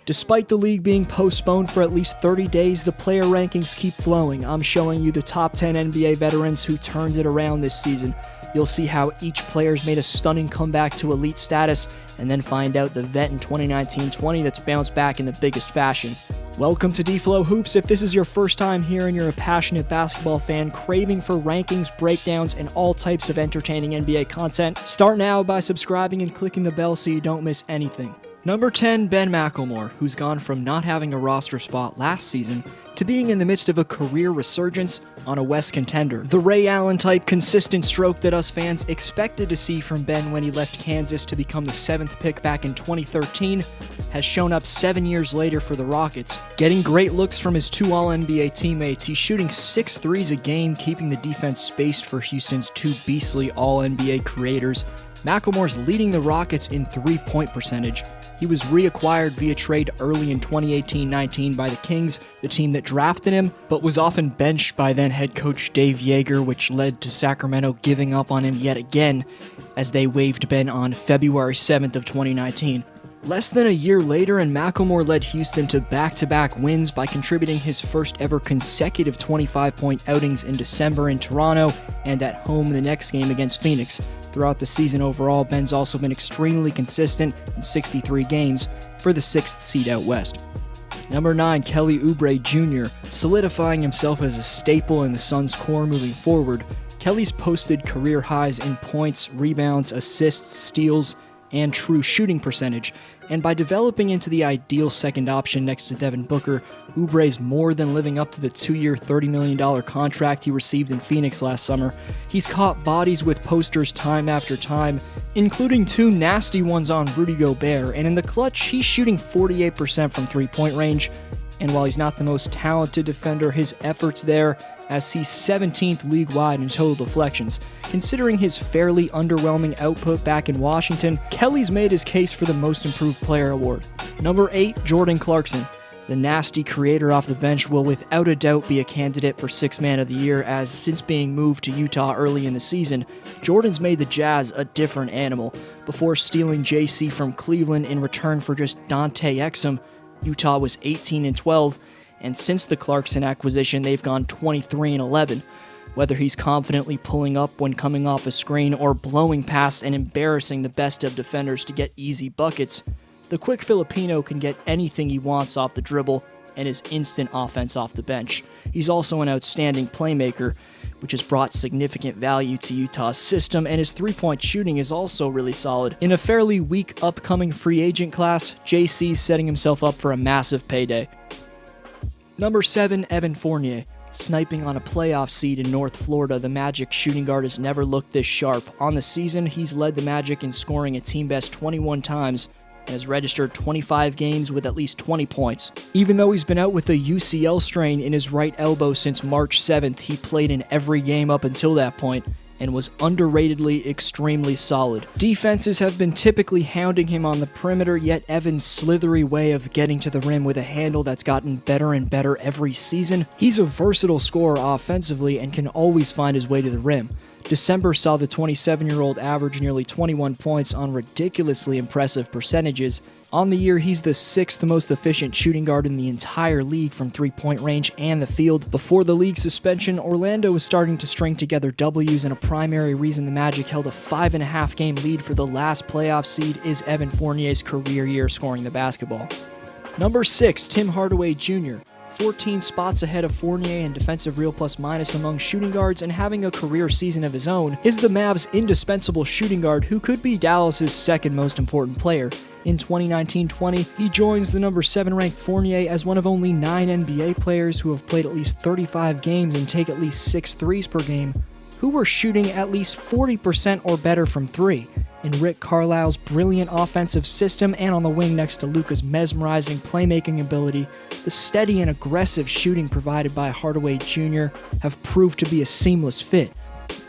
Despite the league being postponed for at least 30 days, the player rankings keep flowing. I'm showing you the top 10 NBA veterans who turned it around this season. You'll see how each player's made a stunning comeback to elite status, and then find out the vet in 2019-20 that's bounced back in the biggest fashion. Welcome to D-Flow Hoops. If this is your first time here and you're a passionate basketball fan craving for rankings, breakdowns, and all types of entertaining NBA content, start now by subscribing and clicking the bell so you don't miss anything. Number 10, Ben McLemore, who's gone from not having a roster spot last season to being in the midst of a career resurgence on a West contender. The Ray Allen-type consistent stroke that us fans expected to see from Ben when he left Kansas to become the 7th pick back in 2013 has shown up 7 years later for the Rockets. Getting great looks from his two All-NBA teammates, he's shooting 6 threes a game, keeping the defense spaced for Houston's two beastly All-NBA creators. McLemore's leading the Rockets in three-point percentage. He was reacquired via trade early in 2018-19 by the Kings, the team that drafted him, but was often benched by then head coach Dave Joerger, which led to Sacramento giving up on him yet again as they waived Ben on February 7th of 2019. Less than a year later, and McLemore led Houston to back-to-back wins by contributing his first ever consecutive 25-point outings in December in Toronto and at home the next game against Phoenix. Throughout the season overall, Ben's also been extremely consistent in 63 games for the 6th seed out west. Number 9, Kelly Oubre Jr., solidifying himself as a staple in the Suns' core moving forward. Kelly's posted career highs in points, rebounds, assists, steals, and true shooting percentage, and by developing into the ideal second option next to Devin Booker, Oubre's more than living up to the 2-year, $30 million contract he received in Phoenix last summer. He's caught bodies with posters time after time, including 2 nasty ones on Rudy Gobert, and in the clutch, he's shooting 48% from three-point range, and while he's not the most talented defender, his efforts there as he's 17th league-wide in total deflections. Considering his fairly underwhelming output back in Washington, Kelly's made his case for the Most Improved Player award. Number 8, Jordan Clarkson. The nasty creator off the bench will without a doubt be a candidate for Sixth Man of the Year, as since being moved to Utah early in the season, Jordan's made the Jazz a different animal. Before stealing JC from Cleveland in return for just Dante Exum, Utah was 18-12, and since the Clarkson acquisition, they've gone 23-11. Whether he's confidently pulling up when coming off a screen or blowing past and embarrassing the best of defenders to get easy buckets, the quick Filipino can get anything he wants off the dribble and is instant offense off the bench. He's also an outstanding playmaker, which has brought significant value to Utah's system, and his three-point shooting is also really solid. In a fairly weak upcoming free agent class, JC's setting himself up for a massive payday. Number 7, Evan Fournier. Sniping on a playoff seed in North Florida, the Magic shooting guard has never looked this sharp. On the season, he's led the Magic in scoring a team-best 21 times and has registered 25 games with at least 20 points. Even though he's been out with a UCL strain in his right elbow since March 7th, he played in every game up until that point and was underratedly extremely solid. Defenses have been typically hounding him on the perimeter, yet Evan's slithery way of getting to the rim with a handle that's gotten better and better every season. He's a versatile scorer offensively and can always find his way to the rim. December saw the 27-year-old average nearly 21 points on ridiculously impressive percentages. On the year, he's the 6th most efficient shooting guard in the entire league from three-point range and the field. Before the league suspension, Orlando was starting to string together W's, and a primary reason the Magic held a 5.5-game lead for the last playoff seed is Evan Fournier's career year scoring the basketball. Number 6, Tim Hardaway Jr. 14 spots ahead of Fournier in defensive real plus-minus among shooting guards, and having a career season of his own, is the Mavs' indispensable shooting guard who could be Dallas' second most important player. In 2019-20, he joins the number 7 ranked Fournier as one of only 9 NBA players who have played at least 35 games and take at least 6 threes per game, who were shooting at least 40% or better from 3. In Rick Carlisle's brilliant offensive system and on the wing next to Luka's mesmerizing playmaking ability, the steady and aggressive shooting provided by Hardaway Jr. have proved to be a seamless fit.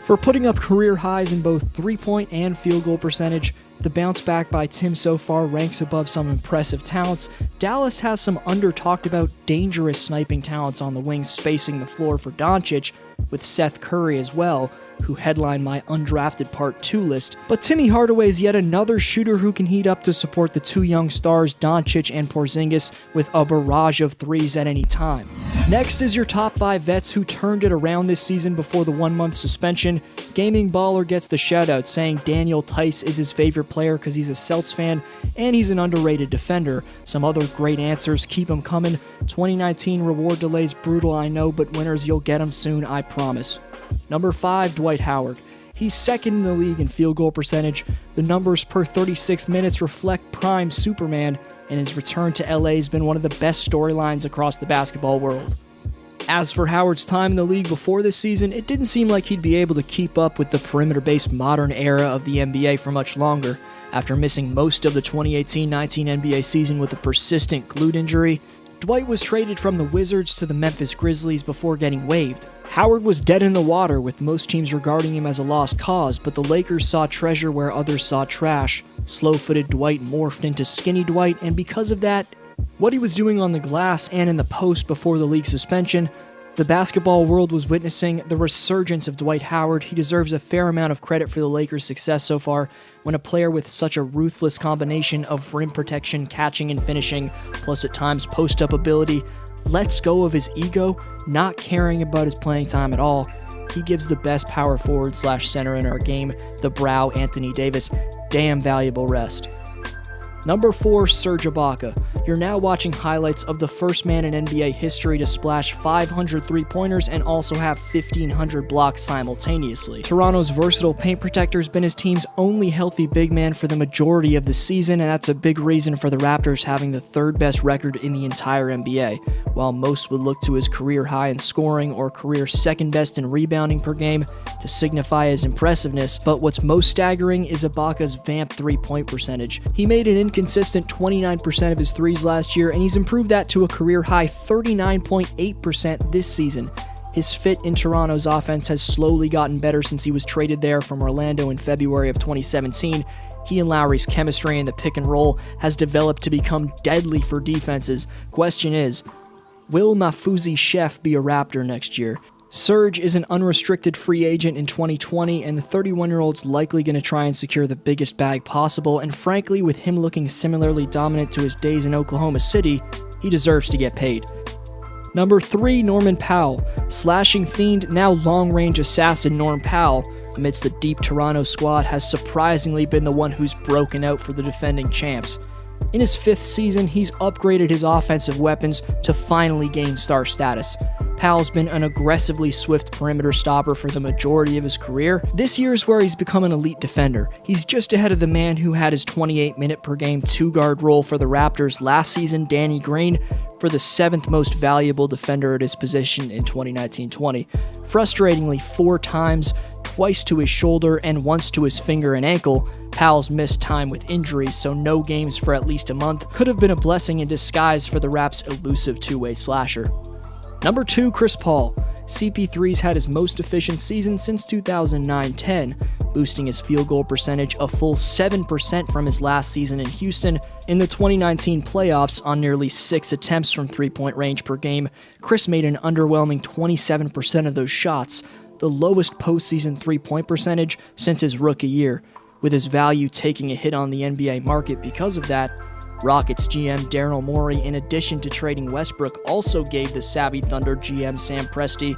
For putting up career highs in both three-point and field goal percentage, the bounce back by Tim so far ranks above some impressive talents. Dallas has some under-talked-about dangerous sniping talents on the wing spacing the floor for Doncic, with Seth Curry as well, who headline my undrafted Part 2 list, but Timmy Hardaway is yet another shooter who can heat up to support the two young stars Doncic and Porzingis with a barrage of threes at any time. Next is your top 5 vets who turned it around this season before the 1-month suspension. Gaming Baller gets the shoutout, saying Daniel Tice is his favorite player because he's a Celtics fan and he's an underrated defender. Some other great answers, keep them coming. 2019 reward delays brutal, I know, but winners, you'll get them soon, I promise. Number 5, Dwight Howard. He's second in the league in field goal percentage. The numbers per 36 minutes reflect prime Superman, and his return to LA has been one of the best storylines across the basketball world. As for Howard's time in the league before this season, it didn't seem like he'd be able to keep up with the perimeter-based modern era of the NBA for much longer. After missing most of the 2018-19 NBA season with a persistent glute injury, Dwight was traded from the Wizards to the Memphis Grizzlies before getting waived. Howard was dead in the water, with most teams regarding him as a lost cause, but the Lakers saw treasure where others saw trash. Slow-footed Dwight morphed into skinny Dwight, and because of that, what he was doing on the glass and in the post before the league suspension, the basketball world was witnessing the resurgence of Dwight Howard. He deserves a fair amount of credit for the Lakers' success so far, when a player with such a ruthless combination of rim protection, catching and finishing, plus at times post-up ability, lets go of his ego, not caring about his playing time at all. He gives the best power forward / center in our game, the brow Anthony Davis, damn valuable rest. Number 4, Serge Ibaka. You're now watching highlights of the first man in NBA history to splash 500 three-pointers and also have 1,500 blocks simultaneously. Toronto's versatile paint protector has been his team's only healthy big man for the majority of the season, and that's a big reason for the Raptors having the 3rd best record in the entire NBA. While most would look to his career high in scoring or career 2nd best in rebounding per game to signify his impressiveness, but what's most staggering is Ibaka's vamped three-point percentage. He made an inconsistent 29% of his threes last year, and he's improved that to a career-high 39.8% this season. His fit in Toronto's offense has slowly gotten better since he was traded there from Orlando in February of 2017. He and Lowry's chemistry in the pick and roll has developed to become deadly for defenses. Question is, will Mafuzi Chef be a Raptor next year? Serge is an unrestricted free agent in 2020, and the 31-year-old's likely going to try and secure the biggest bag possible, and frankly, with him looking similarly dominant to his days in Oklahoma City, he deserves to get paid. Number 3, Norman Powell. Slashing fiend, now long-range assassin Norm Powell, amidst the deep Toronto squad, has surprisingly been the one who's broken out for the defending champs. In his 5th season, he's upgraded his offensive weapons to finally gain star status. Powell's been an aggressively swift perimeter stopper for the majority of his career. This year is where he's become an elite defender. He's just ahead of the man who had his 28-minute per game 2-guard role for the Raptors last season, Danny Green, for the 7th most valuable defender at his position in 2019-20. Frustratingly, 4 times, twice to his shoulder and once to his finger and ankle, Powell's missed time with injuries, so no games for at least a month could have been a blessing in disguise for the Raps' elusive two-way slasher. Number 2, Chris Paul. CP3's had his most efficient season since 2009-10, boosting his field goal percentage a full 7% from his last season in Houston. In the 2019 playoffs, on nearly 6 attempts from three-point range per game, Chris made an underwhelming 27% of those shots, the lowest postseason three-point percentage since his rookie year. With his value taking a hit on the NBA market because of that, Rockets GM Daryl Morey, in addition to trading Westbrook, also gave the savvy Thunder GM Sam Presti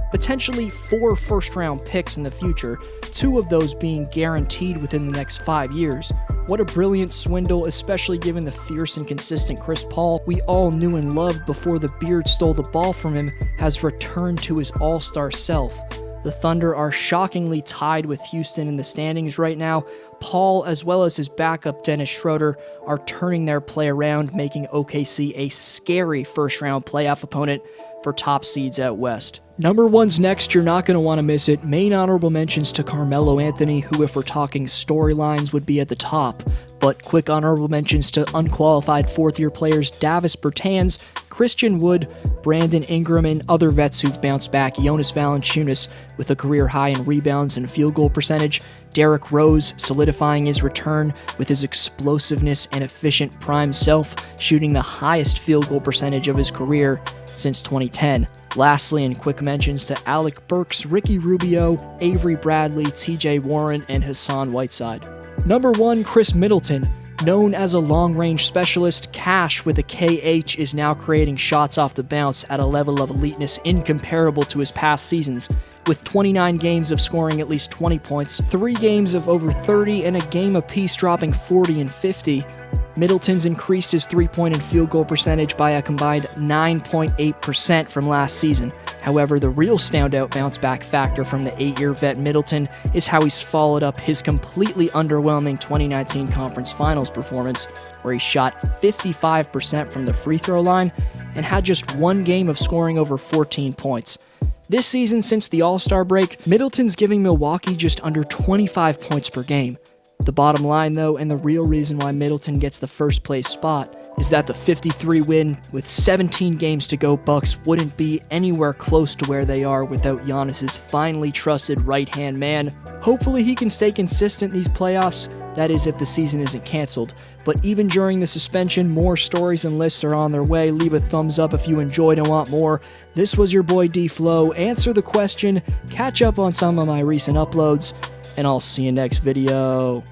potentially 4 first-round picks in the future, 2 of those being guaranteed within the next 5 years. What a brilliant swindle, especially given the fierce and consistent Chris Paul we all knew and loved before the beard stole the ball from him has returned to his all-star self. The Thunder are shockingly tied with Houston in the standings right now. Paul, as well as his backup Dennis Schroeder, are turning their play around, making OKC a scary first-round playoff opponent for top seeds out west. Number 1's next, you're not going to want to miss it. Main honorable mentions to Carmelo Anthony, who, if we're talking storylines, would be at the top. But quick honorable mentions to unqualified 4th-year players Davis Bertans, Christian Wood, Brandon Ingram, and other vets who've bounced back. Jonas Valanciunas with a career high in rebounds and field goal percentage. Derrick Rose solidifying his return with his explosiveness and efficient prime self, shooting the highest field goal percentage of his career since 2010. Lastly, in quick mentions to Alec Burks, Ricky Rubio, Avery Bradley, TJ Warren, and Hassan Whiteside. Number 1, Chris Middleton. Known as a long-range specialist, Cash with a KH is now creating shots off the bounce at a level of eliteness incomparable to his past seasons. With 29 games of scoring at least 20 points, 3 games of over 30, and a game apiece dropping 40 and 50, Middleton's increased his three-point and field goal percentage by a combined 9.8% from last season. However, the real standout bounce-back factor from the 8-year vet Middleton is how he's followed up his completely underwhelming 2019 Conference Finals performance, where he shot 55% from the free throw line and had just 1 game of scoring over 14 points. This season, since the All-Star break, Middleton's giving Milwaukee just under 25 points per game. The bottom line, though, and the real reason why Middleton gets the first place spot, is that the 53 win with 17 games to go Bucks wouldn't be anywhere close to where they are without Giannis's finely trusted right-hand man. Hopefully he can stay consistent these playoffs, that is if the season isn't canceled. But even during the suspension, more stories and lists are on their way. Leave a thumbs up if you enjoyed and want more. This was your boy D-Flow. Answer the question, catch up on some of my recent uploads, and I'll see you next video.